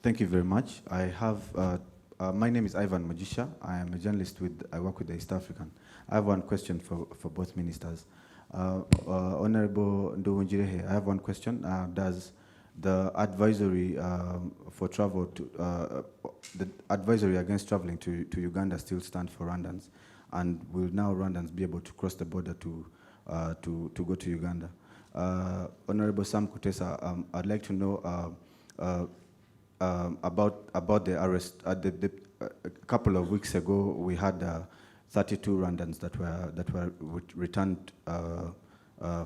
Thank you very much. I have, my name is Ivan Majisha. I am a journalist I work with the East African. I have one question for both ministers. Honorable Nduhungirehe, I have one question. Does the advisory for travel the advisory against traveling to Uganda still stand for Rwandans? And will now Rwandans be able to cross the border to go to Uganda? Honorable Sam Kutesa, I'd like to know about the arrest. A couple of weeks ago, we had 32 Rwandans that were returned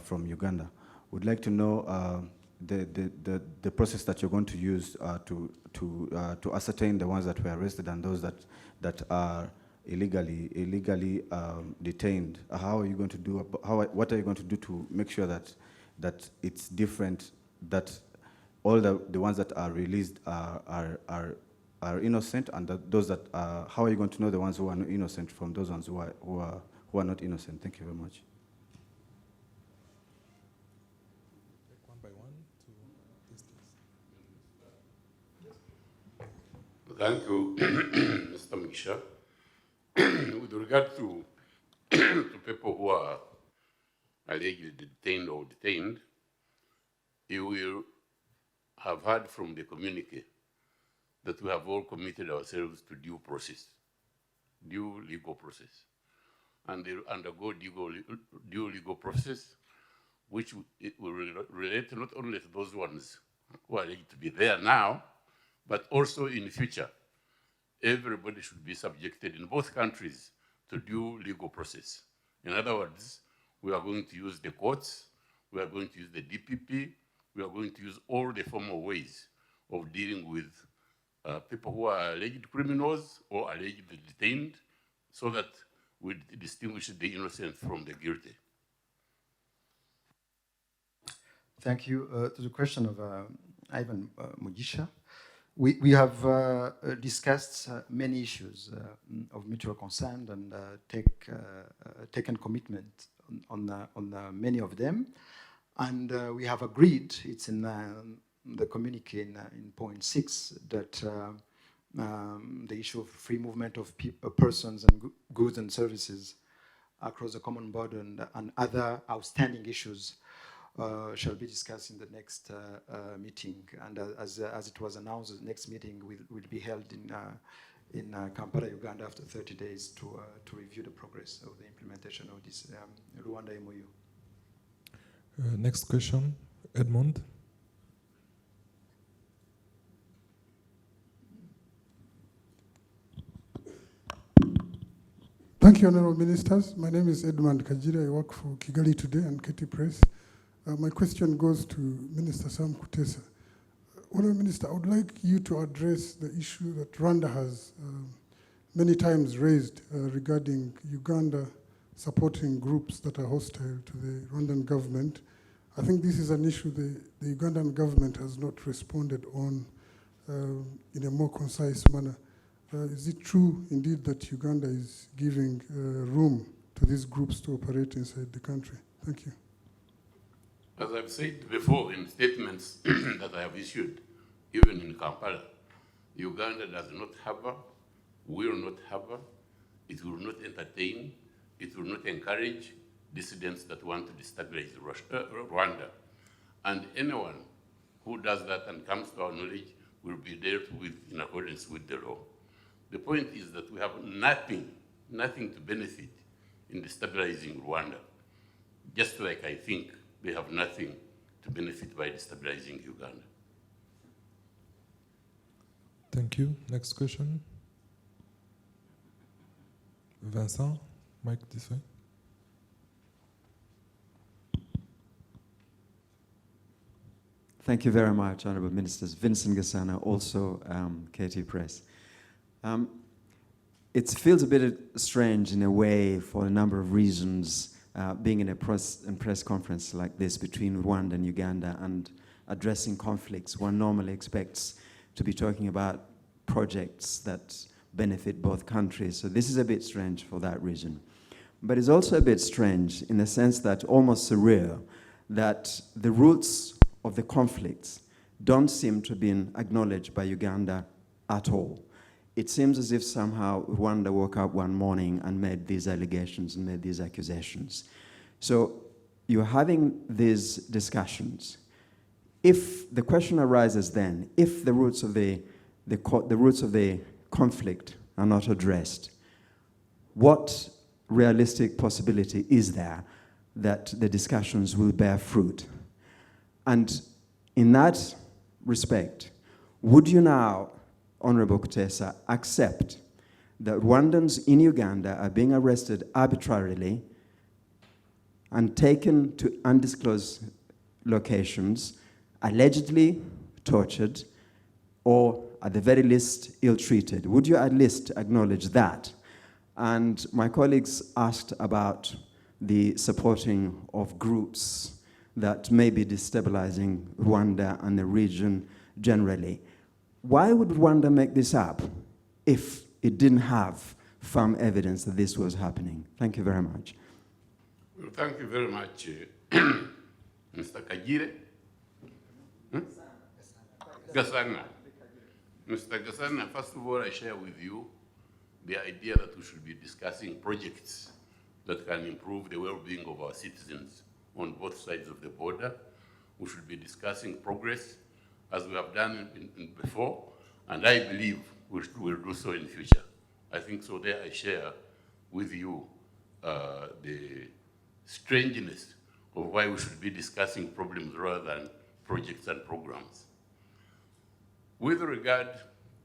from Uganda. Would like to know the process that you're going to use to ascertain the ones that were arrested and those that are illegally detained. How are you going to do? What are you going to do to make sure that it's different? That all the ones that are released are innocent, and that those that how are you going to know the ones who are not innocent from those ones who are not innocent? Thank you very much. One by one to Thank you, Mr. Misha. With regard to people who are allegedly detained or detained, you will have heard from the communique that we have all committed ourselves to due legal process. And they undergo due legal process, which will relate not only to those ones who are alleged to be there now, but also in the future. Everybody should be subjected in both countries to due legal process. In other words, we are going to use the courts, we are going to use the DPP, we are going to use all the formal ways of dealing with people who are alleged criminals or allegedly detained, so that we distinguish the innocent from the guilty. Thank you. To the question of Ivan Mugisha, we have discussed many issues of mutual concern and taken commitment on many of them. And we have agreed, it's in the communique in point 6, that the issue of free movement of persons and goods and services across the common border and other outstanding issues shall be discussed in the next meeting. And as it was announced, the next meeting will be held in Kampala, Uganda, after 30 days to review the progress of the implementation of this Rwanda MOU. Next question, Edmund. Thank you, Honorable Ministers. My name is Edmund Kajira. I work for Kigali Today and Keti Press. My question goes to Minister Sam Kutesa. Honorable Minister, I would like you to address the issue that Rwanda has many times raised regarding Uganda supporting groups that are hostile to the Rwandan government. I think this is an issue the Ugandan government has not responded on in a more concise manner. Is it true, indeed, that Uganda is giving room to these groups to operate inside the country? Thank you. As I've said before in statements that I have issued, even in Kampala, Uganda does not harbor, will not harbor, it will not entertain, it will not encourage dissidents that want to destabilize Rwanda. And anyone who does that and comes to our knowledge will be dealt with in accordance with the law. The point is that we have nothing to benefit in destabilizing Rwanda, just like I think they have nothing to benefit by destabilizing Uganda. Thank you. Next question. Vincent, mic this way. Thank you very much, Honourable Ministers. Vincent Gasana, also KT Press. It feels a bit strange in a way for a number of reasons, being in a press conference like this between Rwanda and Uganda and addressing conflicts. One normally expects to be talking about projects that benefit both countries. So this is a bit strange for that reason. But it's also a bit strange in the sense that, almost surreal, that the roots of the conflicts don't seem to have been acknowledged by Uganda at all. It seems as if somehow Rwanda woke up one morning and made these allegations and made these accusations. So you're having these discussions. If the question arises then, if the roots of the conflict are not addressed, what realistic possibility is there that the discussions will bear fruit? And in that respect, would you now, Honorable Kutesa, accept that Rwandans in Uganda are being arrested arbitrarily and taken to undisclosed locations, allegedly tortured, or at the very least ill-treated? Would you at least acknowledge that? And my colleagues asked about the supporting of groups that may be destabilizing Rwanda and the region generally. Why would Rwanda make this up if it didn't have firm evidence that this was happening? Thank you very much. Well, thank you very much, Mr. Kagire. Gasana. Mr. Gasana, first of all, I share with you the idea that we should be discussing projects that can improve the well-being of our citizens on both sides of the border. We should be discussing progress as we have done before, and I believe we will do so in the future. I think so there I share with you the strangeness of why we should be discussing problems rather than projects and programs. With regard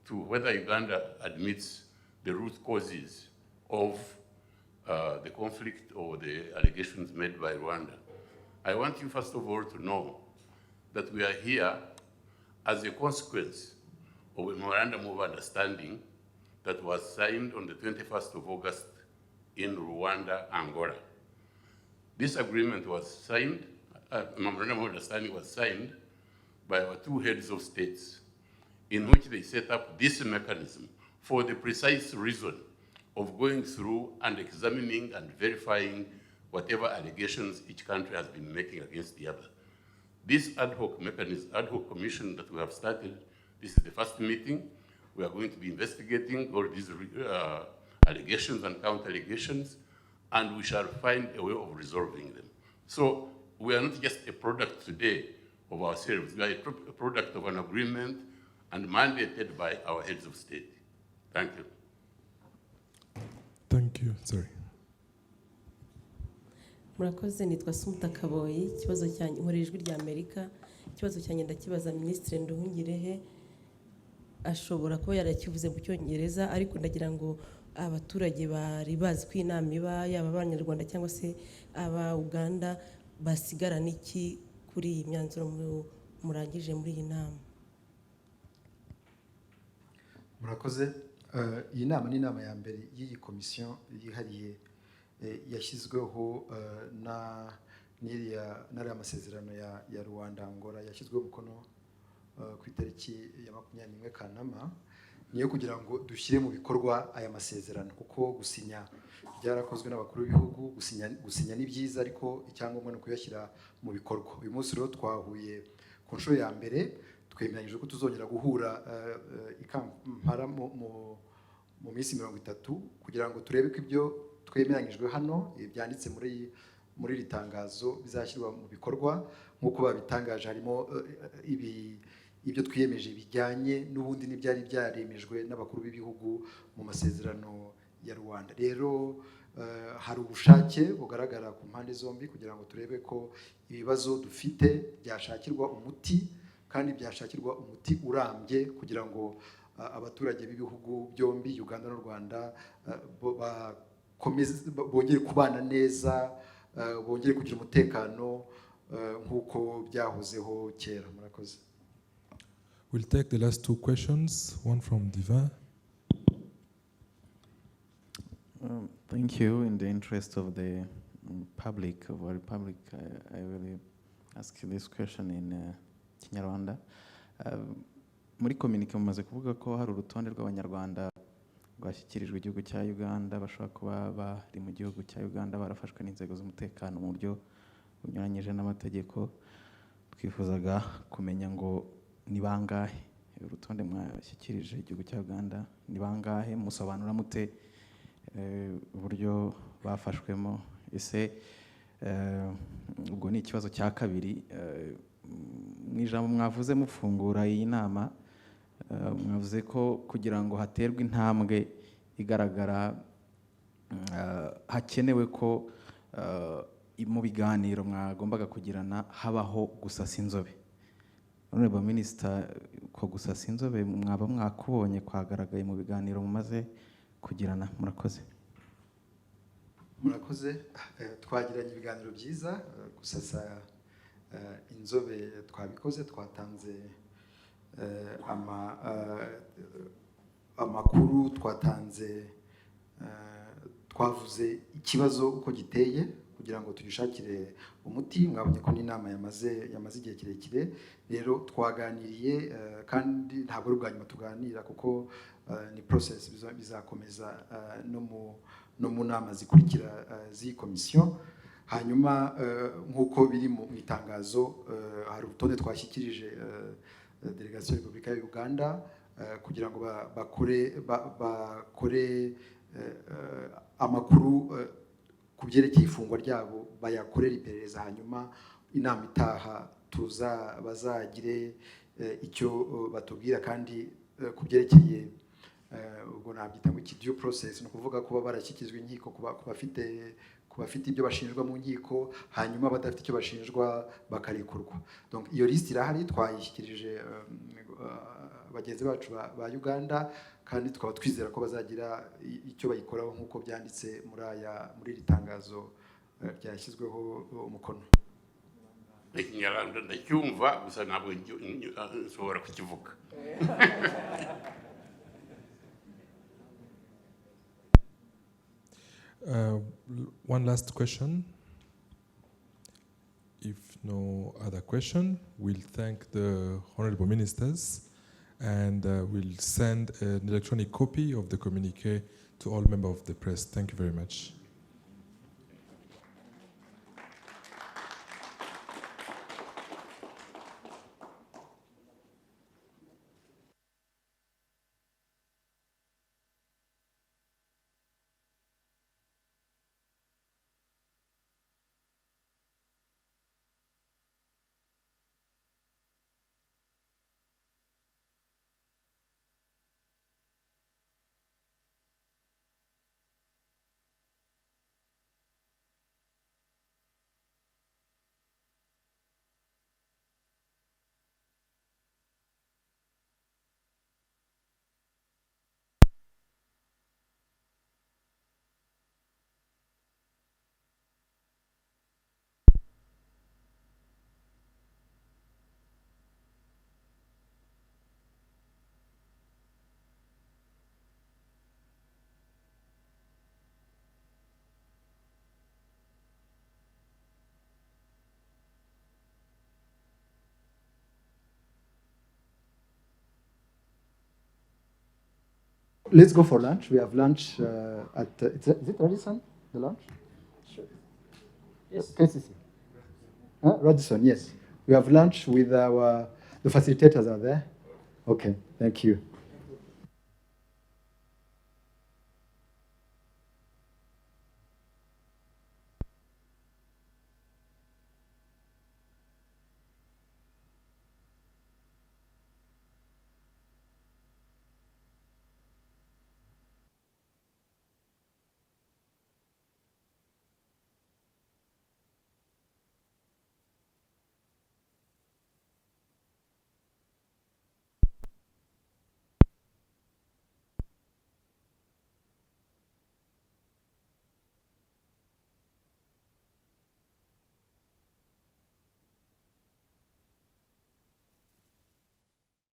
to whether Uganda admits the root causes of the conflict or the allegations made by Rwanda, I want you first of all to know that we are here as a consequence of a Memorandum of Understanding that was signed on the 21st of August in Rwanda, Angola. This agreement was signed, Memorandum of Understanding was signed by our two heads of states, in which they set up this mechanism for the precise reason of going through and examining and verifying whatever allegations each country has been making against the other. This ad hoc mechanism, ad hoc commission that we have started, this is the first meeting. We are going to be investigating all these allegations and counter-allegations, and we shall find a way of resolving them. So we are not just a product today of ourselves. We are a product of an agreement and mandated by our heads of state. Thank you. Thank you. Sorry. Murakoze, nitwa Sumuta Kaboyi. Ikibazo cyanjye nkora ijwi rya Amerika. Ikibazo cyanjye ndakibaza Minisitiri Nduhungirehe. Ashobora kuba yarakivuze mu Cyongereza, ariko ndagira ngo abaturage bari bazi ko inama iba yaba abanyarwanda cyangwa se aba Uganda basigara n'iki kuri iyi myanzuro murangije muri iyi nama. Murakoze. Iyi nama ni inama ya mbere y'iyi komisiyo yihariye yashyizweho n'ariya masezerano ya Rwanda Angola yashyizweho umukono ku itariki ya 21 Kanama, niyo kugira ngo dushyire mu bikorwa aya masezerano, kuko gusinya byarakozwe n'abakuru b'ibihugu, gusinya ni byiza, ariko icyangombwa ni kuyashyira mu bikorwa. Uyu munsi rero twahuye ku nshuro ya mbere, twemeranyije ko tuzongera guhura i Kampala mu minsi 30 kugira ngo turebe ko ibyo twemeranyijwe hano byanditse muri iri tangazo bizashyirwa mu bikorwa nk'uko babitangaje. Harimo ibyo twiyemeje bijyanye n'ubundi n'ibyari byaremejwe n'abakuru b'ibihugu mu masezerano ya Rwanda. Rero hari ubushake bugaragara ku mpande zombi kugira ngo turebe ko ibibazo dufite byashakirwa umuti, kandi byashakirwa umuti urambye, kugira ngo abaturage b'ibihugu byombi Uganda n'u Rwanda bongere kubana neza, bongere kugira umutekano nk'uko byahozeho kera. Murakoze. We'll take the last two questions, one from Diva. Thank you. In the interest of the public, of our republic, I will ask you this question in Kinyarwanda. Muri communique mumaze kuvuga ko hari urutonde rw'abanyarwanda rwashyikirijwe igihugu cya Uganda bashobora kuba bari mu gihugu cya Uganda barafashwe n'inzego z'umutekano mu buryo bunyuranyije n'amategeko. Twifuzaga kumenya ngo ni bangahe urutonde mwashyikirije igihugu cya Uganda ni bangahe musobanura mute uburyo bafashwemo ese ubwo ni ikibazo cya kabiri mu ijambo mwavuze mufungura iyi nama mwavuze ko kugira ngo haterwe intambwe igaragara hakenewe ko mu biganiro mwagombaga kugirana habaho gusasa inzobe. Honorable Minister, ko gusasa inzobe mwaba mwakubonye kwagaragaye mu biganiro mumaze kugirana? Murakoze. Murakoze. Twagiranye ibiganiro byiza. Gusasa inzobe twabikoze, twatanze amakuru, twatanze twavuze ikibazo uko giteye kugira ngo tugishakire umuti. Mwabonye ko n'inama yamaze igihe kirekire, rero twaganiriye kandi ntabwo ari ubwa nyuma tuganira kuko ni process bizakomeza no mu nama zikurikira z'iyi komisiyo. Hanyuma nk'uko biri mu itangazo, hari urutonde twashyikirije delegation ya Repubulika ya Uganda kugira ngo bakore amakuru ku byerekeye ifungwa ryabo, bayakorera iperereza, hanyuma inama itaha bazagire icyo batubwira. Kandi ku byerekeye ubwo nabyita ngo due process, ni ukuvuga kuba barashyikirizwa inkiko, ku bafite ibyo bashinjwa mu nkiko, hanyuma badafite icyo bashinjwa bakarekurwa. Donc iyo liste irahari, twayishyikirije bagenzi bacu ba Uganda, kandi tukaba twizera ko bazagira icyo bayikoraho nk'uko byanditse muri iri tangazo ryashyizweho umukono. Ikinyarwanda ndacyumva gusa ntabwo nshobora kukivuga. One last question. If no other question, we'll thank the honorable ministers and we'll send an electronic copy of the communique to all members of the press. Thank you very much. Let's go for lunch. We have lunch at, is it Radisson, the lunch? Sure. Yes. KCC. Radisson, yes. We have lunch with the facilitators are there. Okay, thank you.